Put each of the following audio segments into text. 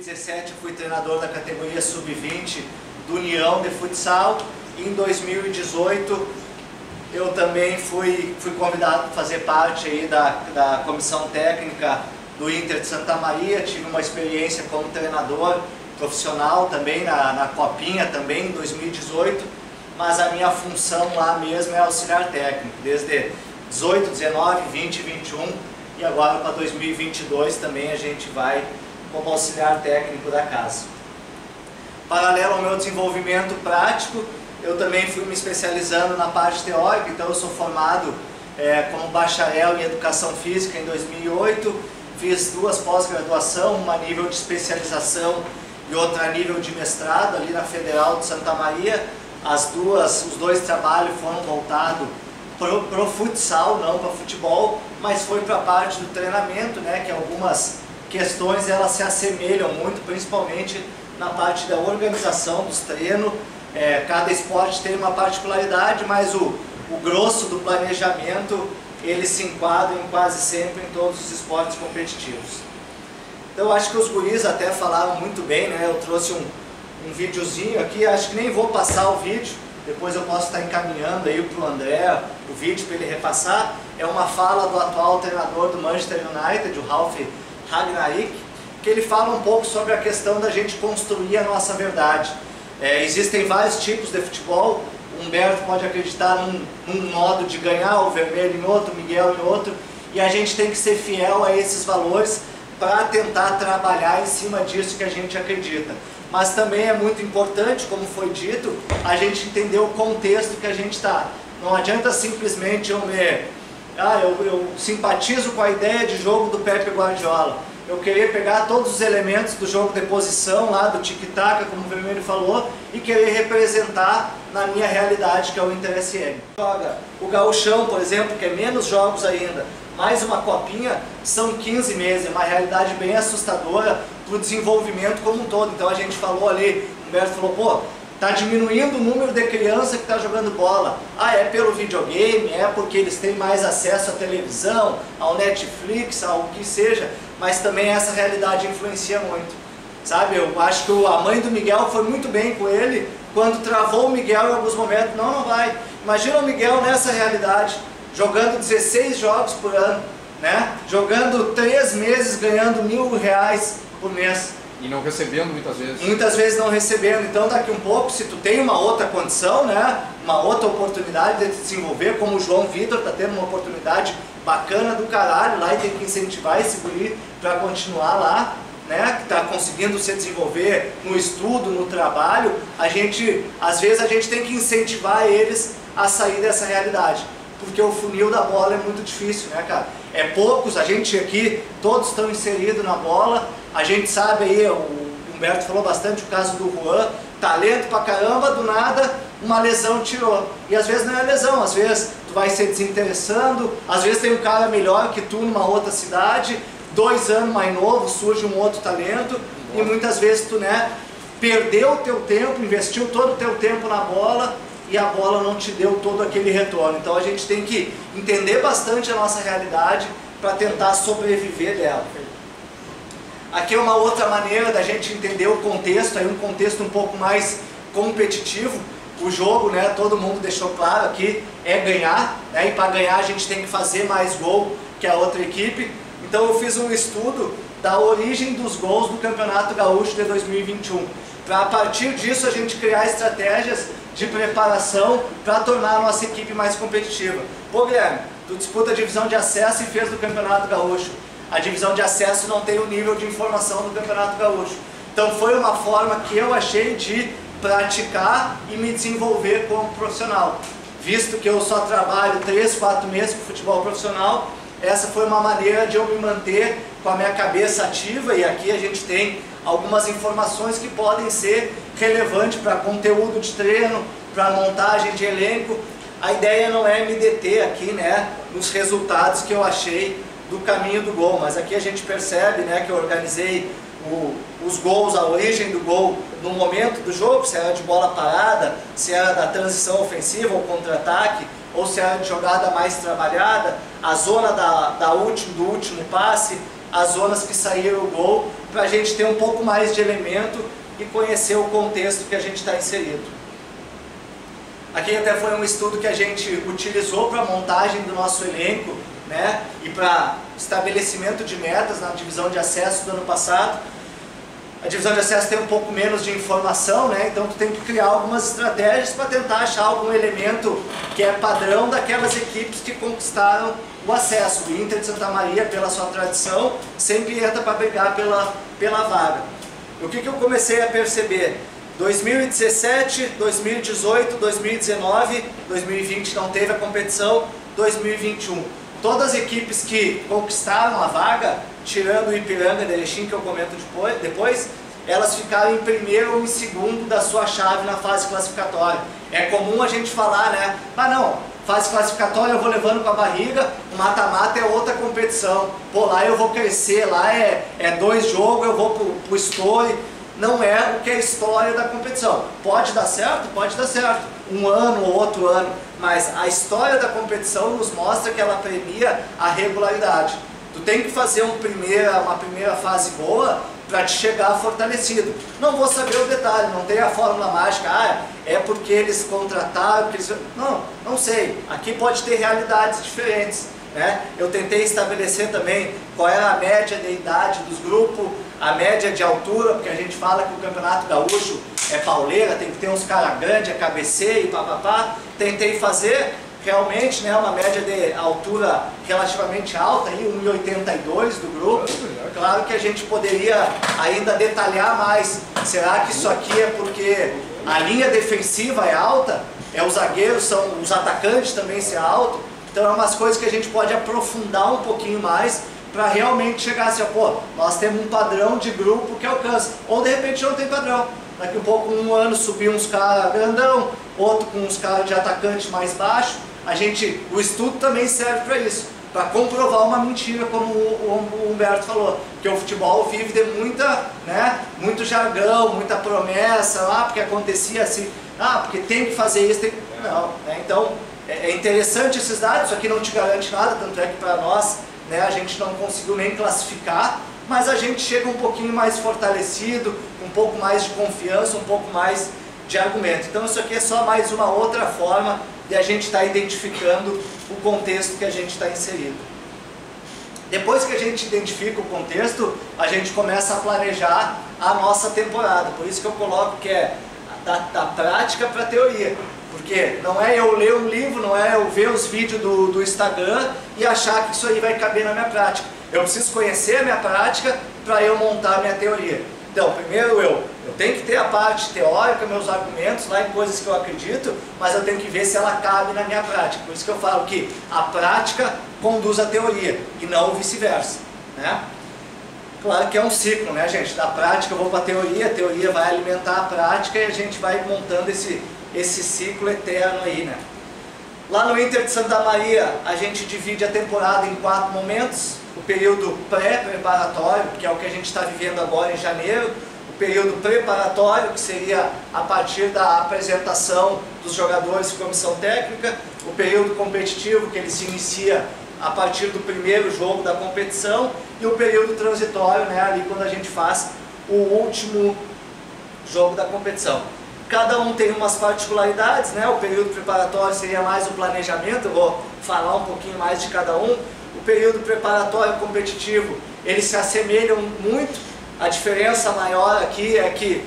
2017 eu fui treinador da categoria Sub-20 do União de Futsal. Em 2018 eu também fui convidado para fazer parte aí da comissão técnica do Inter de Santa Maria. Tive uma experiência como treinador profissional também na Copinha também em 2018, mas a minha função lá mesmo é auxiliar técnico, desde 18, 19, 20, 21 e agora para 2022 também a gente vai como auxiliar técnico da casa. Paralelo ao meu desenvolvimento prático, eu também fui me especializando na parte teórica, então eu sou formado como bacharel em Educação Física em 2008, fiz 2 pós-graduação, uma a nível de especialização e outra a nível de mestrado ali na Federal de Santa Maria. Os dois trabalhos foram voltados pro futsal, não para futebol, mas foi para a parte do treinamento, né, que algumas questões elas se assemelham muito, principalmente na parte da organização dos treinos. Cada esporte tem uma particularidade, mas o grosso do planejamento ele se enquadra quase sempre em todos os esportes competitivos. Então acho que os guris até falaram muito bem, né? Eu trouxe um videozinho aqui, acho que nem vou passar o vídeo, depois eu posso estar encaminhando aí para o André o vídeo para ele repassar. É uma fala do atual treinador do Manchester United, o Ralf Rangnick, que ele fala um pouco sobre a questão da gente construir a nossa verdade. Existem vários tipos de futebol. O Humberto pode acreditar num modo de ganhar, o Vermelho em outro, o Miguel em outro, e a gente tem que ser fiel a esses valores para tentar trabalhar em cima disso que a gente acredita. Mas também é muito importante, como foi dito, a gente entender o contexto que a gente está. Não adianta simplesmente eu simpatizo com a ideia de jogo do Pepe Guardiola. Eu querer pegar todos os elementos do jogo de posição, lá do tic-tac, como o Vermelho falou, e querer representar na minha realidade, que é o Inter SM. O Gauchão, por exemplo, que é menos jogos ainda, mais uma copinha, são 15 meses, é uma realidade bem assustadora para o desenvolvimento como um todo. Então a gente falou ali, o Humberto falou, pô, está diminuindo o número de criança que está jogando bola. É pelo videogame, é porque eles têm mais acesso à televisão, ao Netflix, ao que seja, mas também essa realidade influencia muito. Sabe, eu acho que a mãe do Miguel foi muito bem com ele, quando travou o Miguel em alguns momentos, não vai. Imagina o Miguel nessa realidade, jogando 16 jogos por ano, né? Jogando 3 meses, ganhando R$1.000 por mês. E não recebendo muitas vezes. Muitas vezes não recebendo. Então daqui um pouco, se tu tem uma outra condição, né, uma outra oportunidade de te desenvolver, como o João Vitor está tendo uma oportunidade bacana do caralho lá, e tem que incentivar esse guri para continuar lá, né, que está conseguindo se desenvolver no estudo, no trabalho. Às vezes a gente tem que incentivar eles a sair dessa realidade, porque o funil da bola é muito difícil, né, cara? É poucos, a gente aqui, todos estão inseridos na bola, a gente sabe aí, o Humberto falou bastante o caso do Juan, talento pra caramba, do nada, uma lesão tirou. E às vezes não é lesão, às vezes tu vai se desinteressando, às vezes tem um cara melhor que tu numa outra cidade, 2 anos mais novo, surge um outro talento, e muitas vezes tu, né, perdeu o teu tempo, investiu todo o teu tempo na bola, e a bola não te deu todo aquele retorno. Então a gente tem que entender bastante a nossa realidade para tentar sobreviver dela. Aqui é uma outra maneira da gente entender o contexto, aí um contexto um pouco mais competitivo. O jogo, né, todo mundo deixou claro aqui, é ganhar, né, e para ganhar a gente tem que fazer mais gol que a outra equipe. Então eu fiz um estudo da origem dos gols do Campeonato Gaúcho de 2021, para a partir disso a gente criar estratégias de preparação para tornar a nossa equipe mais competitiva. Pô, Guilherme, tu disputa a divisão de acesso e fez do Campeonato Gaúcho. A divisão de acesso não tem o nível de informação do Campeonato Gaúcho. Então foi uma forma que eu achei de praticar e me desenvolver como profissional. Visto que eu só trabalho 3, 4 meses com futebol profissional, essa foi uma maneira de eu me manter com a minha cabeça ativa, e aqui a gente tem algumas informações que podem ser relevantes para conteúdo de treino, para montagem de elenco. A ideia não é me deter aqui, né, nos resultados que eu achei do caminho do gol, mas aqui a gente percebe, né, que eu organizei os gols, a origem do gol no momento do jogo, se era de bola parada, se era da transição ofensiva ou contra-ataque, ou se era de jogada mais trabalhada, a zona do último passe, as zonas que saíram o gol, para a gente ter um pouco mais de elemento e conhecer o contexto que a gente está inserido. Aqui até foi um estudo que a gente utilizou para a montagem do nosso elenco, né, e para estabelecimento de metas na divisão de acesso do ano passado. A divisão de acesso tem um pouco menos de informação, né, então tu tem que criar algumas estratégias para tentar achar algum elemento que é padrão daquelas equipes que conquistaram o acesso. O Inter de Santa Maria, pela sua tradição, sempre entra para brigar pela vaga. O que eu comecei a perceber? 2017, 2018, 2019, 2020 não teve a competição, 2021. Todas as equipes que conquistaram a vaga, tirando o Ipiranga de Erechim, que eu comento depois, elas ficaram em primeiro ou em segundo da sua chave na fase classificatória. É comum a gente falar, né? Ah não, fase classificatória eu vou levando com a barriga, o mata-mata é outra competição. Pô, lá eu vou crescer, lá é 2 jogos, eu vou pro story. Não é o que é a história da competição. Pode dar certo? Pode dar certo. Um ano ou outro ano. Mas a história da competição nos mostra que ela premia a regularidade. Tu tem que fazer uma primeira fase boa para te chegar fortalecido. Não vou saber o detalhe, não tem a fórmula mágica. É porque eles contrataram... Não sei. Aqui pode ter realidades diferentes, né? Eu tentei estabelecer também qual era a média de idade dos grupos, a média de altura, porque a gente fala que o Campeonato Gaúcho é pauleira, tem que ter uns caras grandes, é cabeceio e papapá. Tentei fazer realmente, né, uma média de altura relativamente alta, 1,82 do grupo. Claro que a gente poderia ainda detalhar mais. Será que isso aqui é porque a linha defensiva é alta? Os zagueiros são, os atacantes também ser alto? Então é umas coisas que a gente pode aprofundar um pouquinho mais para realmente chegar assim, pô, nós temos um padrão de grupo que alcança. Ou de repente não tem padrão. Daqui a pouco, um ano, subir uns caras grandão, outro com uns caras de atacante mais baixo. O estudo também serve para isso, para comprovar uma mentira, como o Humberto falou, que o futebol vive de muito jargão, muita promessa, porque acontecia assim, porque tem que fazer isso, não, né? Então é interessante esses dados, isso aqui não te garante nada, tanto é que para nós, né, a gente não conseguiu nem classificar, mas a gente chega um pouquinho mais fortalecido, um pouco mais de confiança, um pouco mais de argumento. Então isso aqui é só mais uma outra forma de a gente estar identificando o contexto que a gente está inserido. Depois que a gente identifica o contexto, a gente começa a planejar a nossa temporada. Por isso que eu coloco que é da prática para a teoria. Porque não é eu ler um livro, não é eu ver os vídeos do Instagram e achar que isso aí vai caber na minha prática. Eu preciso conhecer a minha prática para eu montar a minha teoria. Então, primeiro eu tenho que ter a parte teórica, meus argumentos lá em coisas que eu acredito, mas eu tenho que ver se ela cabe na minha prática. Por isso que eu falo que a prática conduz à teoria e não vice-versa, né? Claro que é um ciclo, né, gente? Da prática eu vou para a teoria vai alimentar a prática e a gente vai montando esse ciclo eterno aí, né? Lá no Inter de Santa Maria, a gente divide a temporada em 4 momentos. O período pré-preparatório, que é o que a gente está vivendo agora em janeiro. O período preparatório, que seria a partir da apresentação dos jogadores e comissão técnica. O período competitivo, que ele se inicia a partir do primeiro jogo da competição. E o período transitório, né, ali quando a gente faz o último jogo da competição. Cada um tem umas particularidades, né? O período preparatório seria mais o planejamento, eu vou falar um pouquinho mais de cada um. O período preparatório competitivo, eles se assemelham muito. A diferença maior aqui é que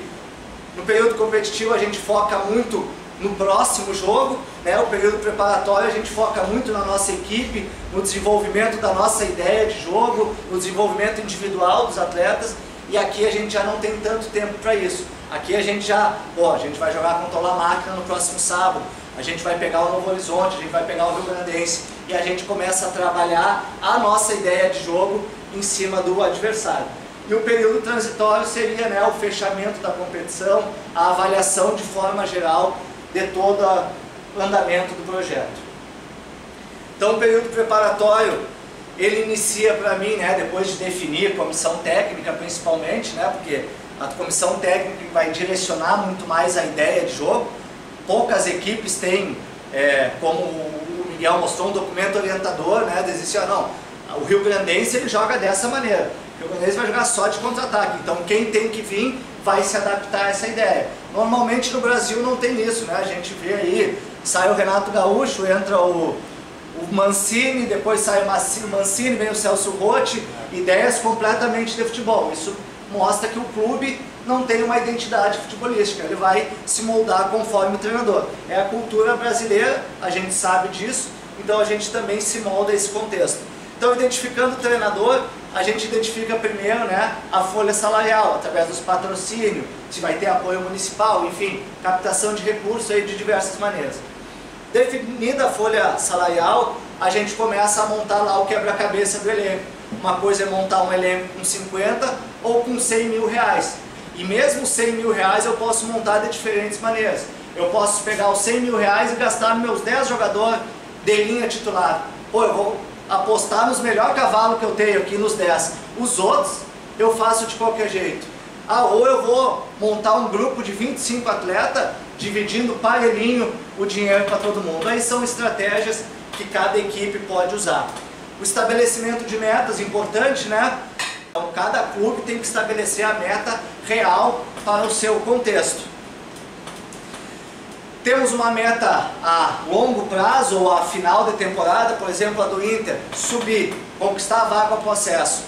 no período competitivo a gente foca muito no próximo jogo, né? O período preparatório a gente foca muito na nossa equipe, no desenvolvimento da nossa ideia de jogo, no desenvolvimento individual dos atletas, e aqui a gente já não tem tanto tempo para isso. Aqui a gente a gente vai jogar contra o La Máquina no próximo sábado, a gente vai pegar o Novo Horizonte, a gente vai pegar o Rio Grandense, e a gente começa a trabalhar a nossa ideia de jogo em cima do adversário. E o período transitório seria, né, o fechamento da competição, a avaliação de forma geral de todo o andamento do projeto. Então o período preparatório, ele inicia para mim, né, depois de definir a comissão técnica principalmente, né, porque a comissão técnica vai direcionar muito mais a ideia de jogo. Poucas equipes têm, como o Miguel mostrou, um documento orientador, né, de dizer, não, O Riograndense ele joga dessa maneira. O Riograndense vai jogar só de contra-ataque. Então quem tem que vir vai se adaptar a essa ideia. Normalmente no Brasil não tem isso, né? A gente vê aí, sai o Renato Gaúcho, entra o Mancini, depois sai o Mancini, vem o Celso Rotti, ideias completamente de futebol. Isso mostra que o clube não tem uma identidade futebolística, ele vai se moldar conforme o treinador. É a cultura brasileira, a gente sabe disso, então a gente também se molda a esse contexto. Então, identificando o treinador, a gente identifica primeiro, né, a folha salarial, através dos patrocínios, se vai ter apoio municipal, enfim, captação de recursos aí de diversas maneiras. Definida a folha salarial, a gente começa a montar lá o quebra-cabeça do elenco. Uma coisa é montar um elenco com 50 ou com 100 mil reais. E mesmo 100 mil reais eu posso montar de diferentes maneiras. Eu posso pegar os 100 mil reais e gastar nos meus 10 jogadores de linha titular. Pô, eu vou apostar nos melhores cavalos que eu tenho aqui nos 10. Os outros eu faço de qualquer jeito. Ou eu vou montar um grupo de 25 atletas, dividindo parelhinho o dinheiro para todo mundo. Aí são estratégias que cada equipe pode usar. O estabelecimento de metas, importante, né? Então cada clube tem que estabelecer a meta real para o seu contexto. Temos uma meta a longo prazo ou a final de temporada, por exemplo, a do Inter, subir, conquistar a vaga ao acesso.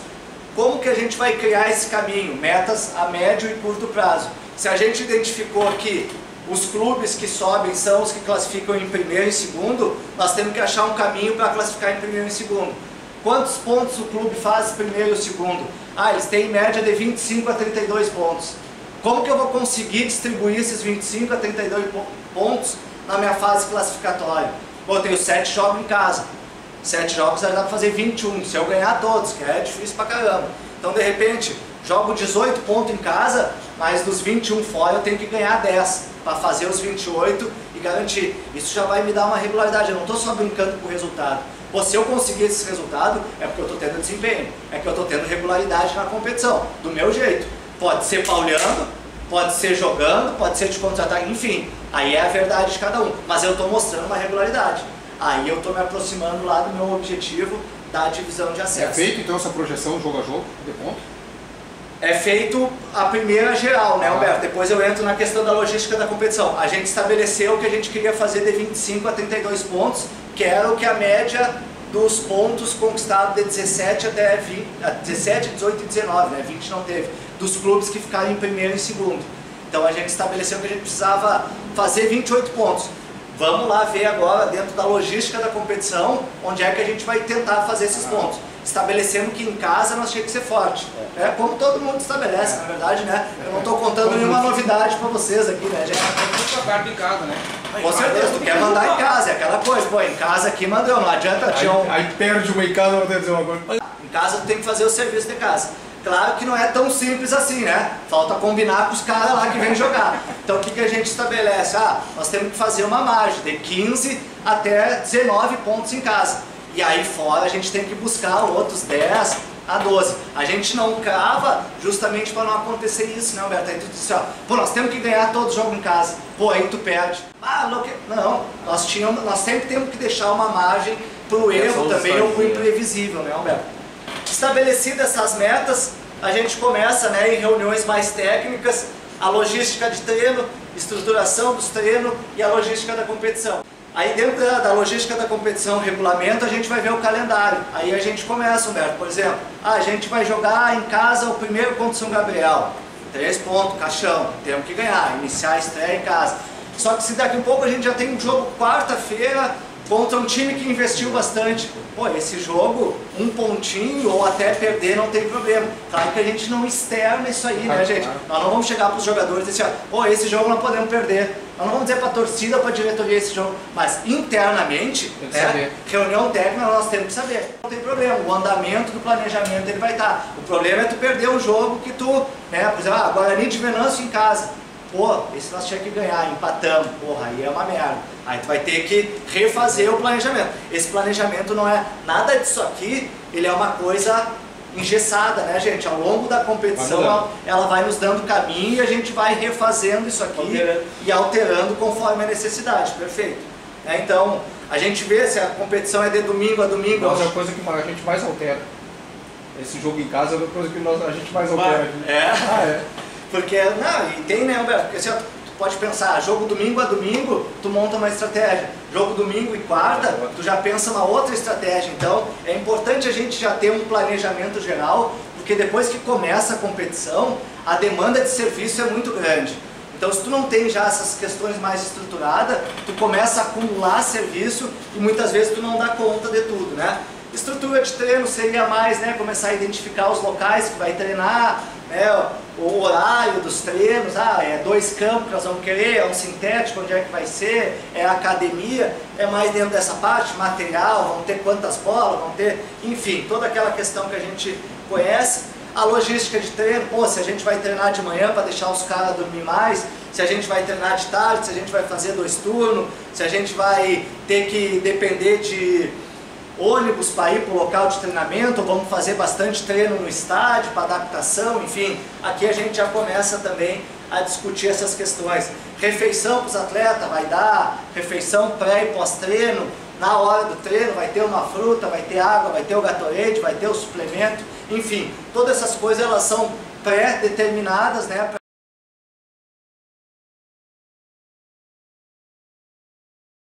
Como que a gente vai criar esse caminho? Metas a médio e curto prazo. Se a gente identificou que os clubes que sobem são os que classificam em primeiro e segundo, nós temos que achar um caminho para classificar em primeiro e segundo. Quantos pontos o clube faz primeiro e segundo? Eles têm em média de 25 a 32 pontos. Como que eu vou conseguir distribuir esses 25 a 32 pontos na minha fase classificatória? Eu tenho 7 jogos em casa. 7 jogos dá para fazer 21, se eu ganhar todos, que é difícil pra caramba. Então de repente, jogo 18 pontos em casa, mas dos 21 fora eu tenho que ganhar 10 para fazer os 28 e garantir. Isso já vai me dar uma regularidade, eu não estou só brincando com o resultado. Se eu conseguir esse resultado, é porque eu estou tendo desempenho, é que eu estou tendo regularidade na competição, do meu jeito. Pode ser pauleando, pode ser jogando, pode ser de contra-ataque, enfim, aí é a verdade de cada um, mas eu estou mostrando uma regularidade. Aí eu estou me aproximando lá do meu objetivo da divisão de acesso. É feito então essa projeção jogo a jogo, de ponto? É feito a primeira geral, né, Humberto? Depois eu entro na questão da logística da competição. A gente estabeleceu que a gente queria fazer de 25 a 32 pontos, que era o que a média dos pontos conquistados de 17 até 20, 17, 18 e 19, né? 20 não teve, dos clubes que ficaram em primeiro e segundo. Então a gente estabeleceu que a gente precisava fazer 28 pontos. Vamos lá ver agora, dentro da logística da competição, onde é que a gente vai tentar fazer esses pontos. Estabelecendo que em casa nós tínhamos que ser forte. É como todo mundo estabelece, na verdade, né? Eu não estou contando nenhuma novidade para vocês aqui, né, gente? Muito perto em casa, né? Com certeza, tu quer mandar em casa, é aquela coisa. Pô, em casa aqui mandou, não adianta tinha um... Aí perde uma em casa, não tem dizer uma coisa. Em casa tu tem que fazer o serviço de casa. Claro que não é tão simples assim, né? Falta combinar com os caras lá que vêm jogar. Então o que, que a gente estabelece? Nós temos que fazer uma margem de 15 até 19 pontos em casa. E aí fora a gente tem que buscar outros 10 a 12. A gente não crava justamente para não acontecer isso, né, Alberto? Aí tu diz assim, pô, nós temos que ganhar todos os jogos em casa. Pô, aí tu perde. Não, nós sempre temos que deixar uma margem para o erro também ou para o imprevisível, né, Alberto? Estabelecidas essas metas, a gente começa, né, em reuniões mais técnicas, a logística de treino, estruturação dos treinos e a logística da competição. Aí dentro da logística da competição, regulamento, a gente vai ver o calendário. Aí a gente começa, Humberto, por exemplo, a gente vai jogar em casa o primeiro contra o São Gabriel. 3 pontos, caixão, temos que ganhar, iniciar a estreia em casa. Só que se daqui a pouco a gente já tem um jogo quarta-feira contra um time que investiu bastante. Pô, esse jogo, um pontinho ou até perder não tem problema. Claro que a gente não externa isso aí, né, gente? Nós não vamos chegar para os jogadores e dizer assim, pô, esse jogo não podemos perder. Nós não vamos dizer para a torcida, para a diretoria esse jogo. Mas internamente, né, reunião técnica, nós temos que saber. Não tem problema, o andamento do planejamento ele vai estar. O problema é tu perder um jogo que tu, né, por exemplo, Guarani de Venâncio em casa. Pô, esse nós tínhamos que ganhar, empatamos, porra, aí é uma merda. Aí tu vai ter que refazer o planejamento. Esse planejamento não é nada disso aqui, ele é uma coisa engessada, né, gente? Ao longo da competição ela vai nos dando caminho e a gente vai refazendo isso aqui e alterando conforme a necessidade, perfeito. Então, A gente vê se a competição é de domingo a domingo. Nossa, é a coisa que a gente mais altera. Esse jogo em casa é a coisa que a gente mais altera aqui. É? Ah, é. Porque, não, e tem, né, Humberto? Porque assim, tu pode pensar, jogo domingo a domingo, tu monta uma estratégia. Jogo domingo e quarta, tu já pensa uma outra estratégia. Então, é importante a gente já ter um planejamento geral, porque depois que começa a competição, a demanda de serviço é muito grande. Então, se tu não tem já essas questões mais estruturadas, tu começa a acumular serviço e muitas vezes tu não dá conta de tudo, né? Estrutura de treino seria mais, né, começar a identificar os locais que vai treinar, né, o horário dos treinos, é 2 campos que nós vamos querer, é um sintético, onde é que vai ser, é academia, é mais dentro dessa parte, material, vão ter quantas bolas, vão ter, enfim, toda aquela questão que a gente conhece. A logística de treino, pô, se a gente vai treinar de manhã para deixar os caras dormir mais, se a gente vai treinar de tarde, se a gente vai fazer 2 turnos, se a gente vai ter que depender de ônibus para ir para o local de treinamento, ou vamos fazer bastante treino no estádio para adaptação, enfim, aqui a gente já começa também a discutir essas questões. Refeição para os atletas, vai dar refeição pré e pós-treino, na hora do treino vai ter uma fruta, vai ter água, vai ter o Gatorade, vai ter o suplemento, enfim, todas essas coisas elas são pré-determinadas, né,